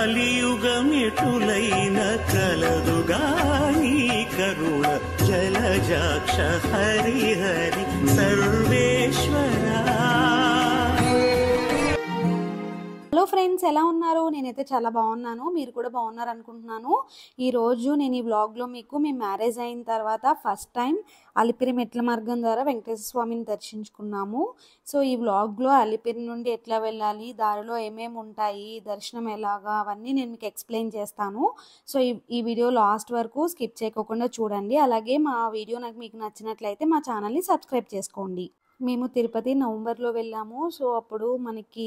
కలియుగమిటులైన కలదుగాని కరుణ జలజాక్ష హరిహరి సర్వేశ్వరా. Hello friends, ఎలా ఉన్నారు? నేనైతే చాలా బాగున్నాను. మీరు కూడా బాగున్నారు అనుకుంటున్నాను. ఈరోజు నేను ఈ వ్లాగ్లో మీకు మేము మ్యారేజ్ అయిన తర్వాత ఫస్ట్ టైం అలిపిరి మెట్ల మార్గం ద్వారా వెంకటేశ్వర స్వామిని దర్శించుకున్నాము. సో ఈ వ్లాగ్లో అలిపిరి నుండి ఎట్లా వెళ్ళాలి, దారిలో ఏమేమి ఉంటాయి, దర్శనం ఎలాగా, అవన్నీ నేను మీకు ఎక్స్ప్లెయిన్ చేస్తాను. సో ఈ వీడియో లాస్ట్ వరకు స్కిప్ చేయకుండా చూడండి. అలాగే మా వీడియో మీకు నచ్చినట్లయితే మా ఛానల్ని సబ్స్క్రైబ్ చేసుకోండి. మేము తిరుపతి నవంబర్లో వెళ్ళాము. సో అప్పుడు మనకి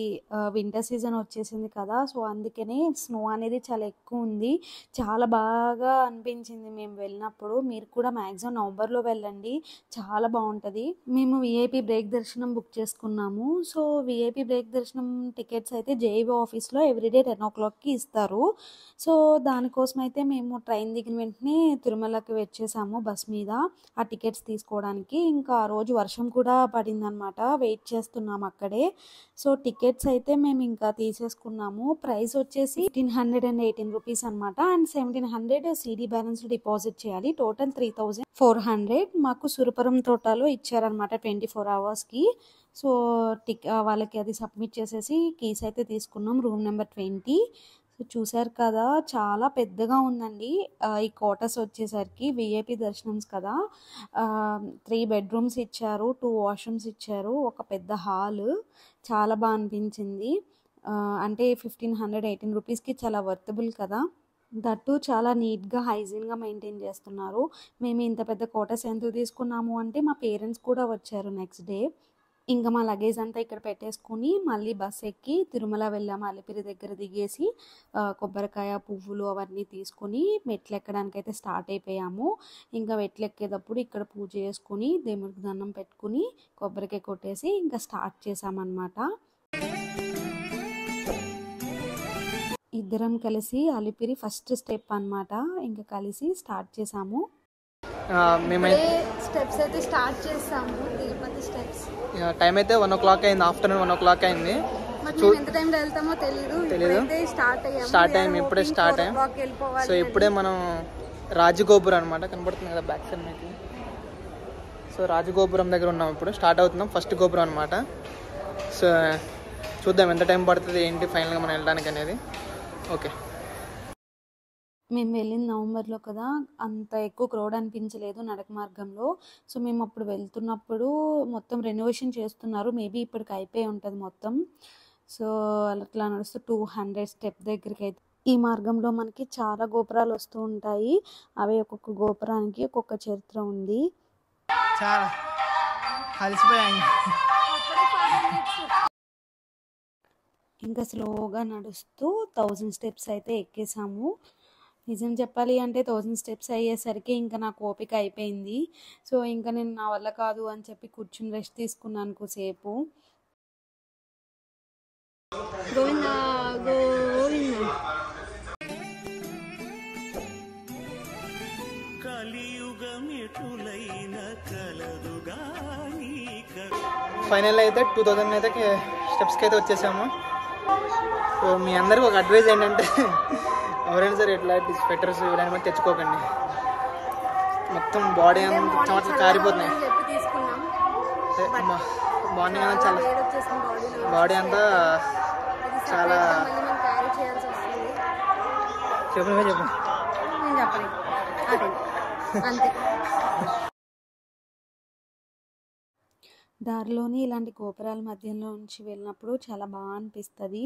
వింటర్ సీజన్ వచ్చేసింది కదా, సో అందుకనే స్నో అనేది చాలా ఎక్కువ ఉంది. చాలా బాగా అనిపించింది మేము వెళ్ళినప్పుడు. మీరు కూడా మ్యాక్సిమం నవంబర్లో వెళ్ళండి, చాలా బాగుంటుంది. మేము విఐపి బ్రేక్ దర్శనం బుక్ చేసుకున్నాము. సో విఐపి బ్రేక్ దర్శనం టికెట్స్ అయితే జేఈఓ ఆఫీస్లో ఎవ్రీడే 10 o'clockకి ఇస్తారు. సో దానికోసం అయితే మేము ట్రైన్ దిగిన వెంటనే తిరుమలకి వచ్చేసాము బస్ మీద ఆ టికెట్స్ తీసుకోవడానికి. ఇంకా ఆ రోజు వర్షం కూడా పడిందనమాట, వెయిట్ చేస్తున్నాము అక్కడే. సో టికెట్స్ అయితే మేము ఇంకా తీసేసుకున్నాము. ప్రైస్ వచ్చేసి 1,518 రూపీస్ అనమాట. అండ్ 1,700 సిడి బ్యాలెన్స్ డిపాజిట్ చేయాలి. టోటల్ 3,400 మాకు సురపురం తోటలో ఇచ్చారనమాట 24 hours. సో వాళ్ళకి అది సబ్మిట్ చేసేసి కీస్ అయితే తీసుకున్నాం. Room number 20. సో చూసారు కదా, చాలా పెద్దగా ఉందండి ఈ క్వార్టర్స్ వచ్చేసరికి. విఐపి దర్శనమ్స్ కదా, 3 bedrooms ఇచ్చారు, 2 washrooms ఇచ్చారు, ఒక పెద్ద హాల్. చాలా బాగా అనిపించింది. అంటే 1,518 రూపీస్కి చాలా వర్తబుల్ కదా. దట్టు చాలా నీట్గా హైజీన్గా మెయింటైన్ చేస్తున్నారు. మేము ఇంత పెద్ద క్వార్టర్స్ ఎందుకు తీసుకున్నాము అంటే మా పేరెంట్స్ కూడా వచ్చారు నెక్స్ట్ డే. ఇంకా మా లగేజ్ అంతా ఇక్కడ పెట్టేసుకుని మళ్ళీ బస్ ఎక్కి తిరుమల వెళ్ళాము. అలిపిరి దగ్గర దిగేసి కొబ్బరికాయ, పువ్వులు అవన్నీ తీసుకుని మెట్లు ఎక్కడానికి అయితే స్టార్ట్ అయిపోయాము. ఇంకా మెట్లు ఎక్కేటప్పుడు ఇక్కడ పూజ చేసుకుని దేవుడికి దండం పెట్టుకుని కొబ్బరికాయ కొట్టేసి ఇంకా స్టార్ట్ చేసామన్నమాట. ఇద్దరం కలిసి అలిపిరి ఫస్ట్ స్టెప్ అన్నమాట, ఇంకా కలిసి స్టార్ట్ చేసాము. స్టెప్స్ అయితే స్టార్ట్ చేసాము, తిరుపతి స్టెప్స్. టైం అయితే 1 o'clock అయింది, ఆఫ్టర్నూన్ 1 o'clock అయింది. ఎంత టైంలో వెళ్తామో తెలీదు. స్టార్ట్ అయ్యాము, ఇప్పుడే స్టార్ట్ అయ్యాం. సో ఇప్పుడే మనం రాజగోపురం అనమాట, కనబడుతుంది కదా బ్యాక్ సైడ్ మీకు. సో రాజగోపురం దగ్గర ఉన్నాం, ఇప్పుడు స్టార్ట్ అవుతున్నాం. ఫస్ట్ గోపురం అనమాట. సో చూద్దాం ఎంత టైం పడుతుంది ఏంటి ఫైనల్గా మనం వెళ్ళడానికి అనేది. ఓకే, మేము వెళ్ళింది నవంబర్లో కదా, అంత ఎక్కువ క్రౌడ్ అనిపించలేదు నడక మార్గంలో. సో మేము అప్పుడు వెళ్తున్నప్పుడు మొత్తం రెనోవేషన్ చేస్తున్నారు, మేబీ ఇప్పటికి అయిపోయి ఉంటుంది మొత్తం. సో అట్లా నడుస్తూ 200 స్టెప్ దగ్గరికి అయితే ఈ మార్గంలో మనకి చాలా గోపురాలు వస్తూ ఉంటాయి. అవి ఒక్కొక్క గోపురానికి ఒక్కొక్క చరిత్ర ఉంది. చాలా కలిసిపోయాయి. ఇంకా స్లోగా నడుస్తూ 1000 స్టెప్స్ అయితే ఎక్కేసాము. నిజం చెప్పాలి అంటే 1000 స్టెప్స్ అయ్యేసరికి ఇంకా నాకు ఓపిక అయిపోయింది. సో ఇంకా నేను నా వల్ల కాదు అని చెప్పి కూర్చుని రెస్ట్ తీసుకున్నాను కొద్దిసేపు. గోవిందా గోవిందా. ఫైనల్ అయితే 2000 అయితే స్టెప్స్కి అయితే వచ్చేసాము. సో మీ అందరికి ఒక అడ్వైజ్ ఏంటంటే ఎవరైనా సరే ఇట్లాంటి స్వెటర్స్ ఇవన్నీ తెచ్చుకోకండి. మొత్తం బాడీ అంతా చెమటలు కారిపోతున్నాయి. మార్నింగ్ అంతా చాలా బాడీ అంతా చాలా చెప్పండి. దారిలోని ఇలాంటి గోపురాల మధ్యలో నుంచి వెళ్ళినప్పుడు చాలా బాగా అనిపిస్తుంది.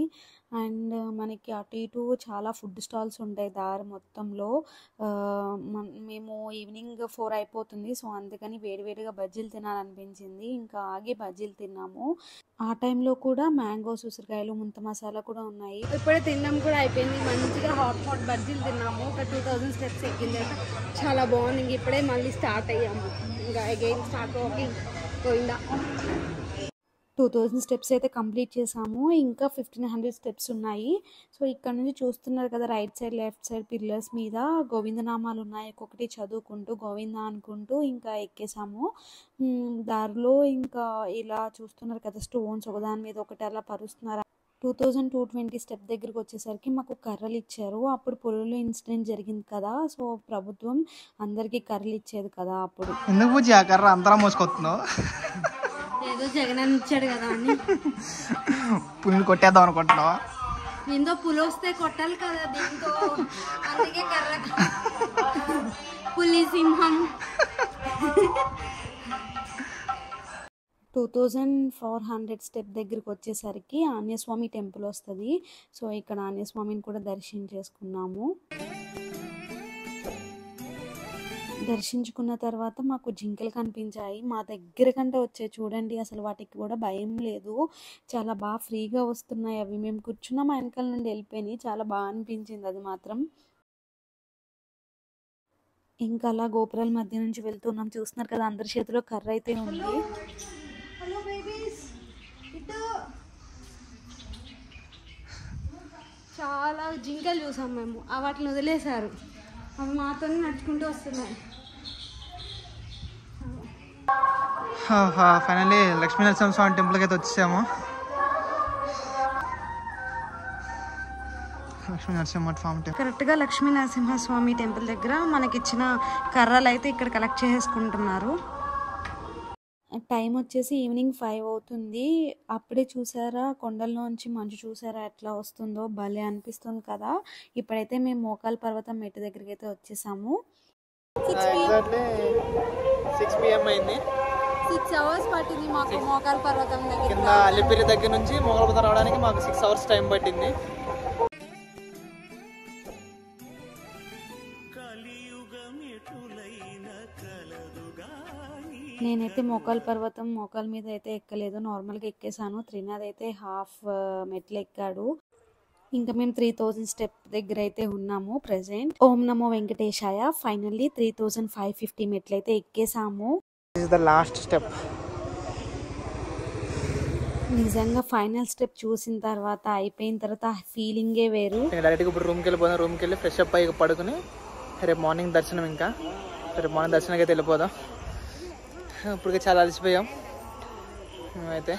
అండ్ మనకి అటు ఇటు చాలా ఫుడ్ స్టాల్స్ ఉంటాయి దారి మొత్తంలో. మేము ఈవినింగ్ 4 అయిపోతుంది, సో అందుకని వేడివేడిగా బజ్జీలు తినాలనిపించింది. ఇంకా ఆగి బజ్జీలు తిన్నాము. ఆ టైంలో కూడా మ్యాంగోస్, ఉసిరికాయలు, ముంత మసాలా కూడా ఉన్నాయి. ఇప్పుడే తినడం కూడా అయిపోయింది. మంచిగా హాట్ బజ్జీలు తిన్నాము. ఒక 2000 స్టెప్స్ ఎక్కింది, చాలా బాగుంది. ఇంక ఇప్పుడే మళ్ళీ స్టార్ట్ అయ్యాము. ఇంకా అగైన్ స్టార్ట్ వాకింగ్. 2000 స్టెప్స్ అయితే కంప్లీట్ చేసాము. ఇంకా 1500 స్టెప్స్ ఉన్నాయి. సో ఇక్కడ నుంచి చూస్తున్నారు కదా, right side left side pillars మీద గోవిందనామాలు ఉన్నాయి. ఒక్కొక్కటి చదువుకుంటూ గోవింద అనుకుంటూ ఇంకా ఎక్కేసాము. దారిలో ఇంకా ఇలా చూస్తున్నారు కదా, స్టోన్స్ ఒకదాని మీద ఒకటి అలా పరుస్తున్నారు. 2220 స్టెప్ దగ్గరికి వచ్చేసరికి మాకు కర్రలు ఇచ్చారు. అప్పుడు పొలంలో ఇన్సిడెంట్ జరిగింది కదా, సో ప్రభుత్వం అందరికీ కర్రలు ఇచ్చేది కదా. అప్పుడు ఎందుకు పూజ ఆ కర్ర అంతరా మోసుకొస్తున్నావు? ఏదో జగన్ ఇచ్చాడు కదా అని పులిని కొట్టేద్దాం అనుకుంటున్నావా? దీంతో పులి వస్తే కొట్టాలి కదా, దీంతో అందుకే కర్ర. పులి సింహం. 2400 స్టెప్ దగ్గరికి వచ్చేసరికి ఆంజనేయస్వామి టెంపుల్ వస్తుంది. సో ఇక్కడ ఆంజనేయస్వామిని కూడా దర్శనం చేసుకున్నాము. దర్శించుకున్న తర్వాత మాకు జింకలు కనిపించాయి. మా దగ్గర కంటే వచ్చాయి చూడండి, అసలు వాటికి కూడా భయం లేదు, చాలా బాగా ఫ్రీగా వస్తున్నాయి అవి. మేము కూర్చున్న మా వెనకాల నుండి వెళ్ళిపోయినాయి, చాలా బాగా అనిపించింది అది మాత్రం. ఇంకా అలా గోపురాల మధ్య నుంచి వెళ్తున్నాం. చూస్తున్నారు కదా, అందరి చేతిలో కర్ర అయితే ఉంది. చాలా జింకలు చూసాం మేము, వాటిని వదిలేశారు, అవి మాతోనే నడుచుకుంటూ వస్తున్నాయి. ఫైనల్లీ లక్ష్మీ నరసింహస్వామి టెంపుల్కి అయితే వచ్చేసాము. లక్ష్మీ నరసింహస్వామి టెంపుల్ కరెక్ట్గా లక్ష్మీ నరసింహస్వామి టెంపుల్ దగ్గర మనకిచ్చిన కర్రలు అయితే ఇక్కడ కలెక్ట్ చేసుకుంటున్నారు. టైం వచ్చేసి ఈవినింగ్ 5 అవుతుంది. అప్పుడే చూసారా కొండల్లోంచి మంచు, చూసారా ఎట్లా వస్తుందో, భలే అనిపిస్తుంది కదా. ఇప్పుడైతే మేము మోకాల పర్వతం మెట్టు దగ్గరికి అయితే వచ్చేసాము. 6 PM అయింది. 6 hours పట్టింది మాకు మోకాల పర్వతం దగ్గర. కింద అలిపిరి దగ్గర నుంచి మోకాలపర్వతం రావడానికి మాకు 6 hours టైం పట్టింది. నేనైతే మోకాల పర్వతం మోకాల మీద అయితే ఎక్కలేదు, నార్మల్గా ఎక్కేసాను. త్రినాథ్ అయితే హాఫ్ మెట్లు ఎక్కాడు. ఇంకా మేము 3000 స్టెప్ దగ్గర అయితే ఉన్నాము ప్రెసెంట్. ఓం నమో వెంకటేశాయ. ఫైనల్లీ 3550 మెట్లు అయితే ఎక్కేసాము. Last step. నిజంగా ఫైనల్ స్టెప్ చూసిన తర్వాత, అయిపోయిన తర్వాత ఫీలింగే వేరు. డైరెక్ట్గా ఇప్పుడు రూమ్కి వెళ్ళిపోదాం. రూమ్కి వెళ్ళి ఫ్రెష్ అప్ అయ్యి పడుకుని రేపు మార్నింగ్ దర్శనం. ఇంకా రేపు మార్నింగ్ దర్శనానికి అయితే వెళ్ళిపోదాం. ఇప్పటికే చాలా అలసిపోయాం అయితే.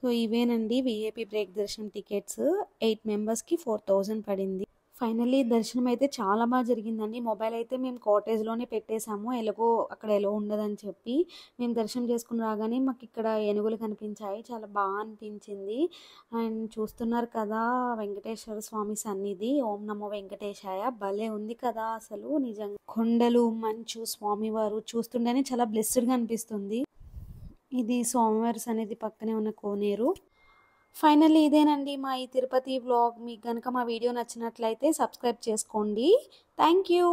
సో ఇవేనండి విఐపి బ్రేక్ దర్శనం టికెట్స్. 8 మెంబర్స్కి 4000 పడింది. ఫైనల్లీ దర్శనం అయితే చాలా బాగా జరిగిందండి. మొబైల్ అయితే మేము కాటేజ్లోనే పెట్టేశాము, ఎలాగో అక్కడ ఎలా ఉండదని చెప్పి. మేము దర్శనం చేసుకుని రాగానే మాకు ఇక్కడ ఏనుగులు కనిపించాయి, చాలా బాగా అనిపించింది. అండ్ చూస్తున్నారు కదా వెంకటేశ్వర స్వామి సన్నిధి. ఓం నమో వెంకటేశాయ. భలే ఉంది కదా అసలు. నిజంగా కొండలు, మంచు, స్వామివారు చూస్తుంటేనే చాలా బ్లెస్డ్గా అనిపిస్తుంది. ఇది స్వామివారి సన్నిధి పక్కనే ఉన్న కోనేరు. ఫైనల్లీ ఇదేనండి మా ఈ తిరుపతి వ్లాగ్. మీకు కనుక మా వీడియో నచ్చినట్లయితే సబ్స్క్రైబ్ చేసుకోండి. Thank you.